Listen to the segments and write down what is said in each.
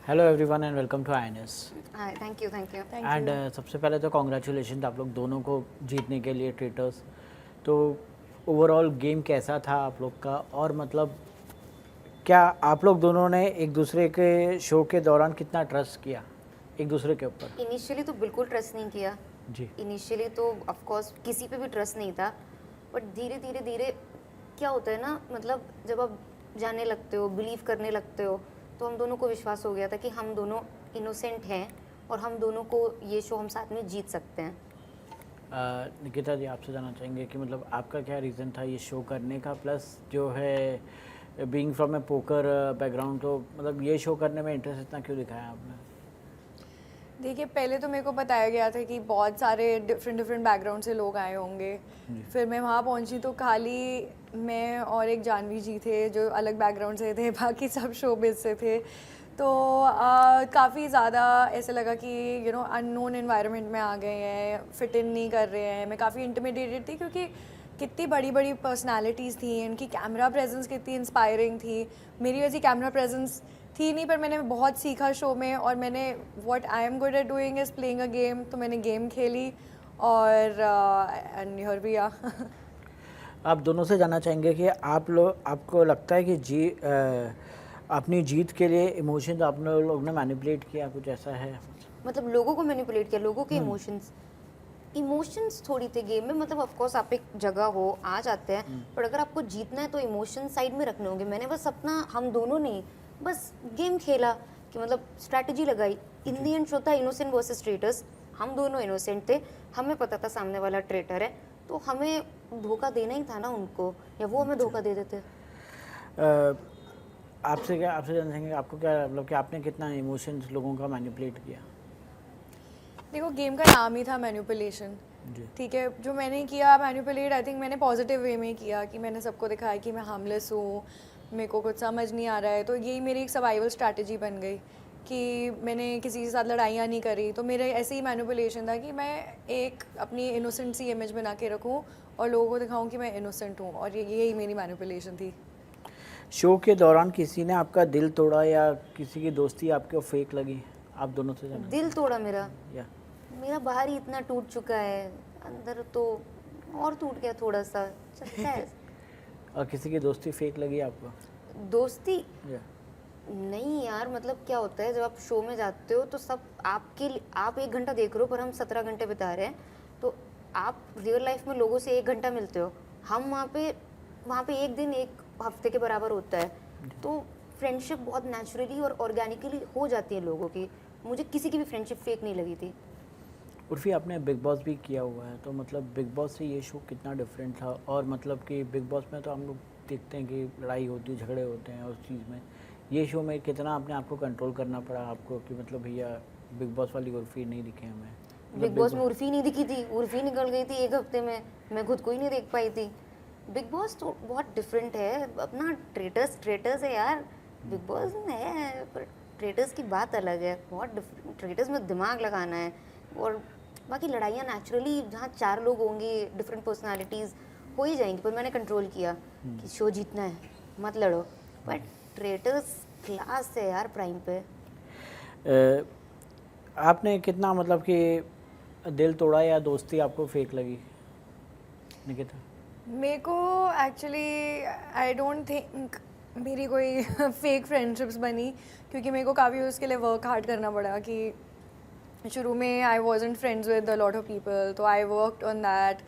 Hello everyone and welcome to INS. Thank you thank you. And सबसे पहले तो congratulation आप लोग दोनों को जीतने के लिए ट्रेटर्स। तो ओवरऑल गेम कैसा था आप लोग का, और मतलब क्या आप लोग दोनों ने एक दूसरे के शो के दौरान कितना ट्रस्ट किया एक दूसरे के ऊपर? इनिशियली तो बिल्कुल ट्रस्ट नहीं किया। जी इनिशियली तो ऑफ कोर्स किसी पे भी ट्रस्ट नहीं था, बट धीरे धीरे धीरे क्या होता है ना, मतलब जब आप जानने लगते हो, बिलीव करने लगते हो, तो हम दोनों को विश्वास हो गया था कि हम दोनों इनोसेंट हैं और हम दोनों को ये शो हम साथ में जीत सकते हैं। निकिता जी, आपसे जानना चाहेंगे कि मतलब आपका क्या रीज़न था ये शो करने का, प्लस जो है being from A poker background, तो मतलब ये शो करने में इंटरेस्ट इतना क्यों दिखाया आपने? देखिए, पहले तो मेरे को बताया गया था कि बहुत सारे डिफरेंट बैकग्राउंड से लोग आए होंगे। फिर मैं वहाँ पहुँची तो खाली मैं और एक जानवी जी थे जो अलग बैकग्राउंड से थे, बाकी सब शोबिज से थे। तो काफ़ी ज़्यादा ऐसे लगा कि अननोन एनवायरनमेंट में आ गए हैं, फिट इन नहीं कर रहे हैं। मैं काफ़ी इंटिमिडेटेड थी क्योंकि कितनी बड़ी बड़ी पर्सनालिटीज़ थी, उनकी कैमरा प्रेजेंस कितनी इंस्पायरिंग थी। मेरी वैसी कैमरा प्रेजेंस थी नहीं, पर मैंने बहुत सीखा शो में, और मैंने what I am good at doing is playing a game. तो मैंने गेम खेली और एंड हियर वी आर। आप दोनों से जानना चाहेंगे कि आपको लगता है कि अपनी जीत के लिए इमोशंस आपने लोग ने मैनिपुलेट किया, कुछ ऐसा है? मतलब लोगों को मैनिपुलेट किया, लोगों के इमोशंस थोड़ी थे गेम में। मतलब ऑफ कोर्स आप एक जगह हो, आ जाते हैं, पर अगर आपको जीतना है तो इमोशन साइड में रखने होंगे। मैंने बस अपना, हम दोनों ने बस गेम खेला कि मतलब स्ट्रैटेजी लगाई। इन दी एंड शो था इनोसेंट वर्सेस ट्रेटर्स। हम दोनों इनोसेंट थे, हमें पता था सामने वाला ट्रेटर है, तो हमें धोखा देना ही था ना उनको, या वो हमें धोखा दे देते। आपसे जानना चाहेंगे आपको क्या मतलब कि आपने कितना इमोशंस लोगों का मैनिपुलेट किया? देखो, गेम का नाम ही था मैनिपुलेशन। जी ठीक है, जो मैंने किया मैनिपुलेट, आई थिंक मैंने पॉजिटिव वे में किया कि मैंने सबको दिखाया कि मैं हार्मलेस हूँ, मेरे को कुछ समझ नहीं आ रहा है। तो यही मेरी एक सर्वाइवल स्ट्रैटेजी बन गई कि मैंने किसी के साथ लड़ाइयाँ नहीं करी। तो मेरा ऐसे ही मैनिपुलेशन था कि मैं एक अपनी इनोसेंट सी इमेज बना के रखूँ और लोगों को दिखाऊँ कि मैं इनोसेंट हूँ, और यही मेरी मैनिपुलेशन थी। शो के दौरान किसी ने आपका दिल तोड़ा या किसी की दोस्ती आपको फेक लगी? आप दोनों से जानना दिल तोड़ा मेरा? या मेरा बाहर ही इतना टूट चुका है, अंदर तो और टूट गया थोड़ा सा, चलता है। और किसी की दोस्ती फेक लगी आपको? दोस्ती या नहीं यार, मतलब क्या होता है जब आप शो में जाते हो तो सब आपके लिए, आप 1 घंटा देख रहे हो पर हम 17 घंटे बिता रहे हैं। तो आप रियल लाइफ में लोगों से 1 घंटा मिलते हो, हम वहाँ पे एक दिन 1 हफ्ते के बराबर होता है। तो फ्रेंडशिप बहुत नेचुरली और ऑर्गेनिकली हो जाती है लोगों की। मुझे किसी की भी फ्रेंडशिप फेक नहीं लगी थी। उर्फी, आपने बिग बॉस भी किया हुआ है, तो मतलब बिग बॉस से ये शो कितना डिफरेंट था? और मतलब कि बिग बॉस में तो हम लोग देखते हैं कि लड़ाई होती है, झगड़े होते हैं उस चीज़ में। ये शो में कितना अपने आप को कंट्रोल करना पड़ा आपको कि मतलब भैया बिग बॉस वाली उर्फी नहीं दिखे हमें? मतलब बिग बॉस में उर्फी नहीं दिखी थी, उर्फी निकल गई थी 1 हफ्ते में, मैं खुद को ही नहीं देख पाई थी। बिग बॉस तो बहुत डिफरेंट है, अपना ट्रेटर्स ट्रेटर्स है यार। बिग बॉस में है पर ट्रेटर्स की बात अलग है, बहुत डिफरेंट। ट्रेटर्स में दिमाग लगाना है, और बाकी लड़ाइयाँ नेचुरली जहाँ 4 लोग होंगे, डिफरेंट पर्सनालिटीज़ हो ही जाएंगी। पर मैंने कंट्रोल किया कि शो जीतना है, मत लड़ो। बट ट्रेटर्स क्लास है यार, प्राइम पे। आपने कितना मतलब कि दिल तोड़ा या दोस्ती आपको फेक लगी, निकिता? मेरे को एक्चुअली आई डोंट थिंक मेरी कोई फेक फ्रेंडशिप्स बनी, क्योंकि मेरे को काफ़ी उसके लिए वर्क हार्ड करना पड़ा। कि शुरू में I wasn't friends with a lot of people, तो I worked on that.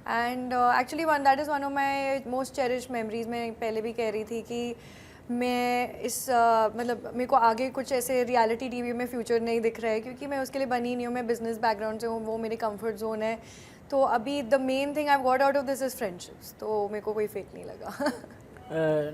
And actually that is one of my most cherished memories. मैं पहले भी कह रही थी कि मैं मतलब मेरे को आगे कुछ ऐसे रियलिटी टीवी में फ्यूचर नहीं दिख रहा है, क्योंकि मैं उसके लिए बनी नहीं हूँ। मैं बिजनेस बैकग्राउंड से हूँ, वो मेरी कंफर्ट जोन है। तो अभी the main thing I got out of this is friendships, तो मेरे को कोई फेक नहीं लगा।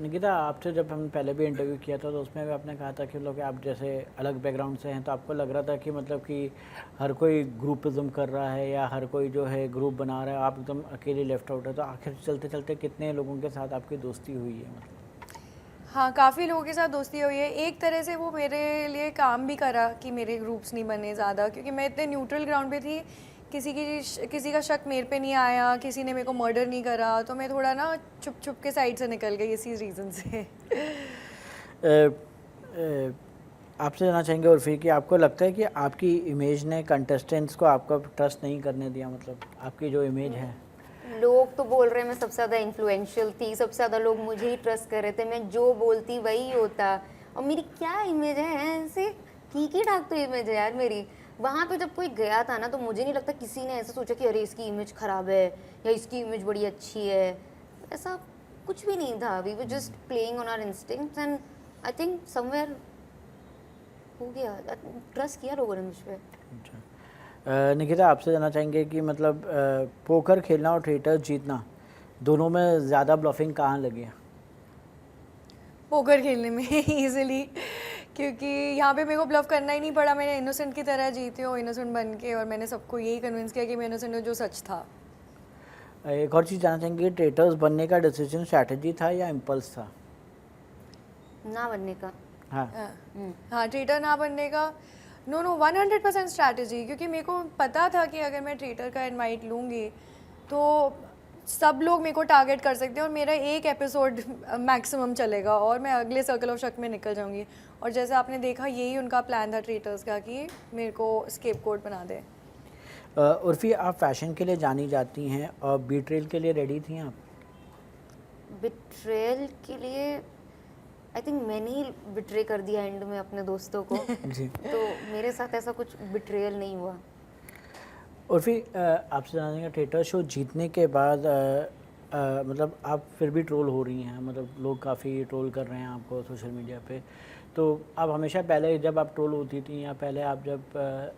निकिता, आपसे जब हमने पहले भी इंटरव्यू किया था तो उसमें भी आपने कहा था कि मतलब कि आप जैसे अलग बैकग्राउंड से हैं, तो आपको लग रहा था कि मतलब कि हर कोई ग्रुपिज्म कर रहा है या हर कोई जो है ग्रुप बना रहा है, आप एकदम अकेले लेफ्ट आउट है। तो आखिर चलते चलते कितने लोगों के साथ आपकी दोस्ती हुई है मतलब? हाँ, काफ़ी लोगों के साथ दोस्ती हुई है। एक तरह से वो मेरे लिए काम भी करा कि मेरे ग्रुप्स नहीं बने ज़्यादा, क्योंकि मैं इतने न्यूट्रल ग्राउंड पे थी। किसी का शक मेरे पे नहीं आया, किसी ने मेरे को मर्डर नहीं करा, तो मैं थोड़ा ना चुप चुप के साइड से निकल गई इसी रीज़न से। अ, अ, आपसे जानना चाहेंगे उर्फी कि आपको लगता है कि आपकी इमेज ने कंटेस्टेंट्स को आपका ट्रस्ट नहीं करने दिया, मतलब आपकी जो इमेज है? लोग तो बोल रहे हैं मैं सबसे ज़्यादा इन्फ्लुएंशियल थी, सबसे ज़्यादा लोग मुझे ही ट्रस्ट कर रहे थे, मैं जो बोलती वही होता। और मेरी क्या इमेज है, ऐसे ठीक ही ठाक तो इमेज है यार मेरी। वहाँ पे जब कोई गया था ना, तो मुझे नहीं लगता किसी ने ऐसा सोचा कि अरे इसकी इमेज ख़राब है या इसकी इमेज बड़ी अच्छी है। ऐसा कुछ भी नहीं था। We were just playing on our instincts and I think somewhere हो गया, ट्रस्ट किया लोगों ने मुझ पर। अच्छा, निकिता आपसे जानना चाहेंगे कि मतलब पोकर खेलना और थिएटर जीतना दोनों में ज़्यादा ब्लफिंग कहाँ लगी है? पोकर खेलने में इजीली, क्योंकि यहाँ पे मेरे को ब्लफ करना ही नहीं पड़ा। मैंने इनोसेंट की तरह जीती हूँ, इनोसेंट बन के, और मैंने सबको यही कन्विंस किया कि मैं इनोसेंट हूँ, जो सच था। एक और चीज़ जानना चाहेंगे, ट्रेटर्स बनने का डिसीजन स्ट्रैटेजी था या इम्पल्स था? ना बनने का। हाँ, हाँ, ट्रेटर ना बनने का, नो 100% स्ट्रैटेजी, क्योंकि मेरे को पता था कि अगर मैं ट्रेटर का इनवाइट लूँगी तो सब लोग मेरे को टारगेट कर सकते हैं और मेरा एक एपिसोड मैक्सिमम चलेगा और मैं अगले सर्कल ऑफ शक में निकल जाऊंगी। और जैसे आपने देखा, यही उनका प्लान था ट्रेटर्स का कि मेरे को स्केपगोट बना दे। उर्फी आप फैशन के लिए जानी जाती हैं और बीट्रेल के लिए रेडी थी आप? बिट्रेल के लिए आई थिंक मैंने ही बिट्रे कर दिया एंड में अपने दोस्तों को। जी। तो मेरे साथ ऐसा कुछ बिट्रेयल नहीं हुआ। उर्फी आपसे जानना चाहेंगे, थिएटर शो जीतने के बाद मतलब आप फिर भी ट्रोल हो रही हैं, मतलब लोग काफ़ी ट्रोल कर रहे हैं आपको सोशल मीडिया पे। तो आप हमेशा पहले जब आप ट्रोल होती थी या पहले आप जब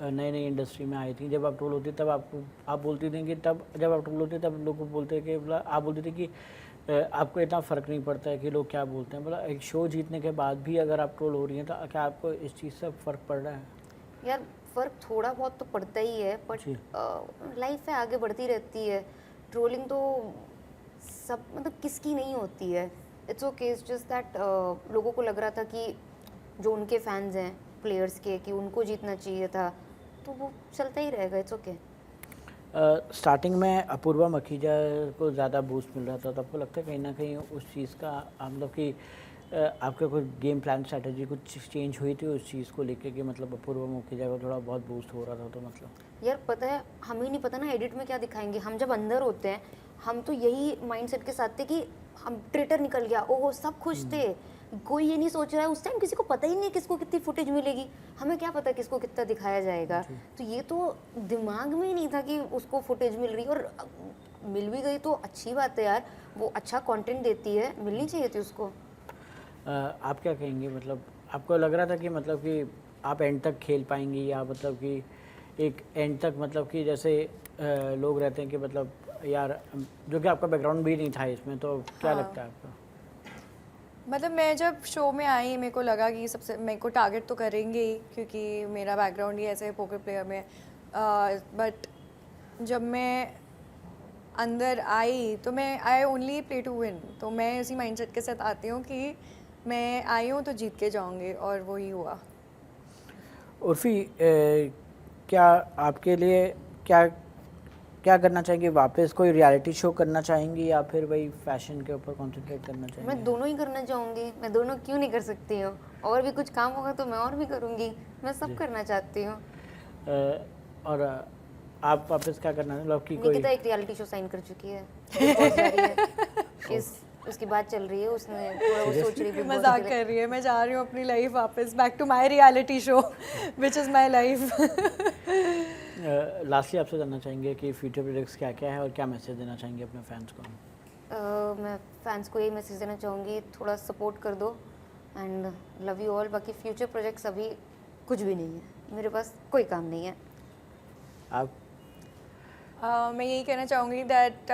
नई नई इंडस्ट्री में आई थी, जब आप ट्रोल होती तब आप बोलती थी कि तब जब आप ट्रोल होती तब लोग बोलते कि मतलब आप बोलती थी कि आपको इतना फ़र्क नहीं पड़ता है कि लोग क्या बोलते हैं। मतलब एक शो जीतने के बाद भी अगर आप ट्रोल हो रही हैं तो क्या आपको इस चीज़ से फ़र्क पड़ रहा है? यार फ़र्क थोड़ा बहुत तो पड़ता ही है, बट जी। लाइफ है, आगे बढ़ती रहती है। ट्रोलिंग तो सब मतलब किसकी नहीं होती है। It's okay, it's just that लोगों को लग रहा था कि जो उनके फैंस हैं प्लेयर्स के, कि उनको जीतना चाहिए था, तो वो चलता ही रहेगा। It's okay. स्टार्टिंग में अपूर्वा मखीजा को ज़्यादा बूस्ट मिल रहा था, तो आपको लगता है कहीं ना कहीं उस चीज़ का मतलब कि आपके कोई गेम प्लान स्ट्रैटेजी कुछ चेंज हुई थी उस चीज़ को लेके कि मतलब अपूर्वा मखीजा को थोड़ा बहुत बूस्ट हो रहा था? तो मतलब यार पता है, हमें नहीं पता ना एडिट में क्या दिखाएंगे। हम जब अंदर होते हैं, हम तो यही माइंडसेट के साथ थे कि हम ट्रेटर निकल गया, ओह सब खुश थे। कोई ये नहीं सोच रहा है, उस टाइम किसी को पता ही नहीं किसको कितनी फुटेज मिलेगी, हमें क्या पता किसको कितना दिखाया जाएगा। तो ये तो दिमाग में ही नहीं था कि उसको फुटेज मिल रही, और मिल भी गई तो अच्छी बात है यार, वो अच्छा कंटेंट देती है, मिलनी चाहिए थी उसको। आप क्या कहेंगे, मतलब आपको लग रहा था कि मतलब कि आप एंड तक खेल पाएंगी, या मतलब कि एक एंड तक मतलब कि जैसे लोग रहते हैं कि मतलब यार, जो कि आपका बैकग्राउंड भी नहीं था इसमें, तो क्या हाँ। लगता है आपको? मतलब मैं जब शो में आई, मेरे को लगा कि सबसे मेरे को टारगेट तो करेंगे ही, क्योंकि मेरा बैकग्राउंड ही ऐसे है पोकर प्लेयर में। बट जब मैं अंदर आई तो मैं I only play to win, तो मैं इसी माइंडसेट के साथ आती हूँ कि मैं आई हूँ तो जीत के जाऊँगी, और वही हुआ। उर्फी क्या आपके लिए क्या क्या करना चाहेंगे? वापस कोई रियलिटी शो करना चाहेंगी या फिर वही फैशन के ऊपर कंसंट्रेट करना चाहेंगी? मैं दोनों ही करना चाहूँगी, मैं दोनों क्यों नहीं कर सकती हूँ। और भी कुछ काम होगा तो मैं और भी करूँगी, मैं सब करना चाहती हूँ। और आप वापस क्या करना मतलब कि कोई निकिता एक रियलिटी शो साइन कर चुकी है, Big Boss जा रही है। उसकी बात चल रही है, उसने थोड़ा वो सोच रही है Big Boss मजाक के लिए। कर रही है, मैं जा रही हूँ अपनी लाइफ वापस, back to my reality show which is my life. Lastly आपसे जानना चाहेंगे कि फ्यूचर प्रोजेक्ट्स क्या क्या है और क्या मैसेज देना चाहेंगे अपने फैंस को? मैं फैंस को यही मैसेज देना चाहूँगी, थोड़ा सपोर्ट कर दो एंड लव यू ऑल। बाकी फ्यूचर प्रोजेक्ट्स अभी कुछ भी नहीं है, मेरे पास कोई काम नहीं है। आप मैं यही कहना चाहूँगी दैट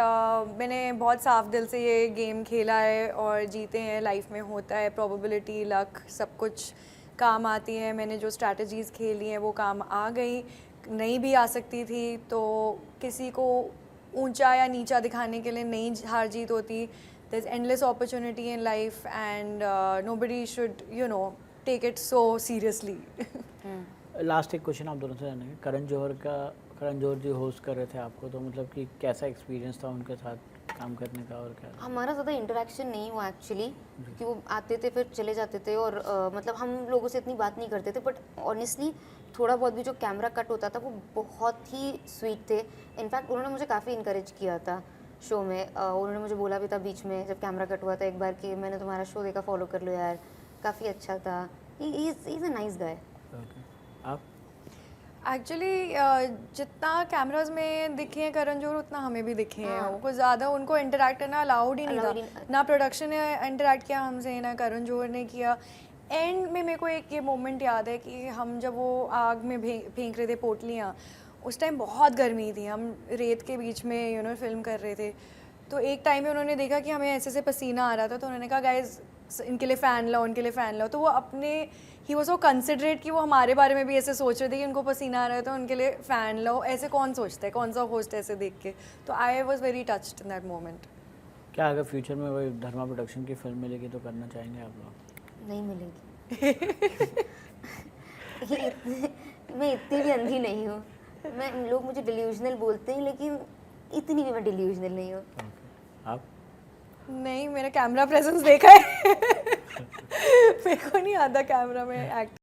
मैंने बहुत साफ दिल से ये गेम खेला है और जीते हैं। लाइफ में होता है, प्रोबेबिलिटी, लक, सब कुछ काम आती है। मैंने जो स्ट्रैटेजीज़ खेली हैं वो काम आ गई, नहीं भी आ सकती थी। तो किसी को ऊंचा या नीचा दिखाने के लिए नहीं हार जीत होती। There is endless opportunity in life and nobody should take it so seriously. Last एक क्वेश्चन आप दोनों से जानेंगे, करण जौहर जी होस्ट कर रहे थे आपको, तो मतलब कि कैसा एक्सपीरियंस था उनके साथ? काम करने का और क्या? हमारा ज़्यादा इंटरेक्शन नहीं हुआ एक्चुअली, क्योंकि वो आते थे फिर चले जाते थे, और मतलब हम लोगों से इतनी बात नहीं करते थे, बट ऑनेस्टली थोड़ा बहुत भी जो कैमरा कट होता था वो बहुत ही स्वीट थे। इनफैक्ट उन्होंने मुझे काफ़ी इनकरेज किया था शो में। उन्होंने मुझे बोला भी था बीच में जब कैमरा कट हुआ था एक बार कि मैंने तुम्हारा शो देखा, फॉलो कर लो यार, काफ़ी अच्छा था। He is a nice guy. Okay, आप? एक्चुअली जितना कैमराज में दिखे हैं करण जौहर, उतना हमें भी दिखे हैं। हाँ। वो कुछ ज़्यादा उनको इंटरेक्ट करना अलाउड ही नहीं Allowed ही था, नहीं- ना प्रोडक्शन ने इंटरेक्ट किया हमसे, ना करण जौहर ने किया। एंड में मेरे को एक ये मोमेंट याद है कि हम जब वो आग में फेंक रहे थे पोटलियाँ, उस टाइम बहुत गर्मी थी, हम रेत के बीच में फिल्म कर रहे थे। तो एक टाइम में उन्होंने देखा कि हमें ऐसे से पसीना आ रहा था, तो उन्होंने कहा गाइज इनके लिए फ़ैन लाओ, इनके लिए फ़ैन लाओ। तो वो अपने ही वो सो कंसिडरेट कि वो हमारे बारे में भी ऐसे सोच रहे थे कि उनको पसीना आ रहा है तो उनके लिए फ़ैन लाओ। ऐसे कौन सोचता है, कौन सा होस्ट ऐसे देख के। तो I was very touched in that moment. क्या अगर फ्यूचर में वही धर्मा प्रोडक्शन की फिल्म मिलेगी तो करना चाहेंगे आप लोग? नहीं मिलेगी। मैं इतनी भी अंधी नहीं हूँ। मैं, लोग मुझे डिल्यूजनल बोलते हैं, लेकिन इतनी भी मैं डिल्यूजनल नहीं हूँ। ओके, आप? नहीं, मेरा कैमरा प्रेजेंस देखा है। मेरे को नहीं आता कैमरा में एक्ट